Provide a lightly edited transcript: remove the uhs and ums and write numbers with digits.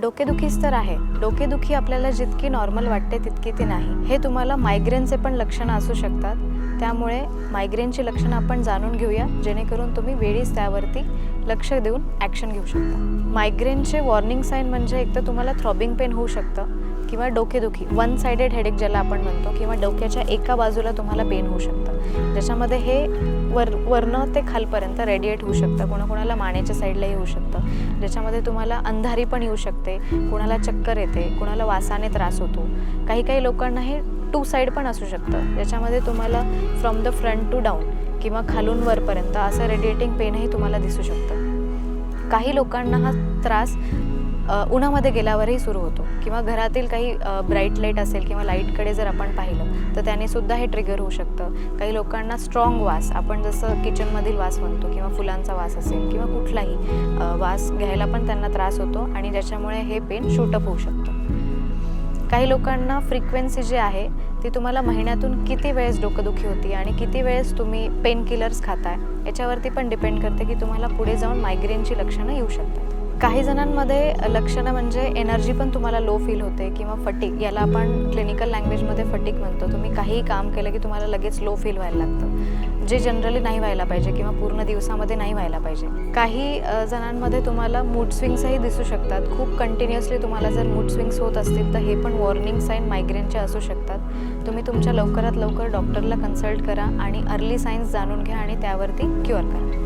डोकेदुखीच तर आहे. डोकेदुखी आपल्याला जितकी नॉर्मल वाटते तितकी ती नाही. हे तुम्हाला मायग्रेनचे पण लक्षणं असू शकतात. त्यामुळे मायग्रेनची लक्षणं आपण जाणून घेऊया, जेणेकरून तुम्ही वेळीच त्यावरती लक्ष देऊन ॲक्शन घेऊ शकता. मायग्रेनचे वॉर्निंग साईन म्हणजे एक तर तुम्हाला थ्रॉबिंग पेन होऊ शकतं किंवा डोकेदुखी, वन साइडेड हेडेक ज्याला आपण म्हणतो, किंवा डोक्याच्या एका बाजूला तुम्हाला पेन होऊ शकतं, ज्याच्यामध्ये हे वरनं ते खालपर्यंत रेडिएट होऊ शकतं. कोणाकोणाला मानेच्या साईडलाही होऊ शकतं, ज्याच्यामध्ये तुम्हाला अंधारी पण येऊ शकते, कोणाला चक्कर येते, कोणाला वासाने त्रास होतो. काही लोकांना हे टू साईड पण असू शकतं, ज्याच्यामध्ये तुम्हाला from the front to down किंवा खालून वरपर्यंत असं रेडिएटिंग पेनही तुम्हाला दिसू शकतं. काही लोकांना हा त्रास उन्हामध्ये गेल्यावरही सुरू होतो, किंवा घरातील काही ब्राईट लाईट असेल किंवा लाईटकडे जर आपण पाहिलं तर त्यानेसुद्धा हे ट्रिगर होऊ शकतं. काही लोकांना स्ट्रॉंग वास, आपण जसं किचनमधील वास म्हणतो किंवा फुलांचा वास असेल किंवा कुठलाही वास घ्यायला पण त्यांना त्रास होतो आणि ज्याच्यामुळे हे पेन शूटअप होऊ शकतं. काही लोकांना फ्रिक्वेन्सी जी आहे ती तुम्हाला महिन्यातून किती वेळेस डोकंदुखी होती आणि किती वेळेस तुम्ही पेन किलर्स खाताय याच्यावरती पण डिपेंड करते की तुम्हाला पुढे जाऊन मायग्रेनची लक्षणं येऊ शकतात. काही जणांमध्ये लक्षणं म्हणजे एनर्जी पण तुम्हाला लो फील होते किंवा फटीक, याला आपण क्लिनिकल लँग्वेजमध्ये फटीक म्हणतो. तुम्ही काहीही काम केलं की तुम्हाला लगेच लो फील व्हायला लागतं, जे जनरली नाही व्हायला पाहिजे किंवा पूर्ण दिवसामध्ये नाही व्हायला पाहिजे. काही जणांमध्ये तुम्हाला मूड स्विंग्सही दिसू शकतात. खूप कंटिन्युअसली तुम्हाला जर मूड स्विंग्स होत असतील तर हे पण वॉर्निंग साईन मायग्रेनचे असू शकतात. तुम्ही तुमच्या लवकरात लवकर डॉक्टरला कन्सल्ट करा आणि अर्ली सायन्स जाणून घ्या आणि त्यावरती क्युअर करा.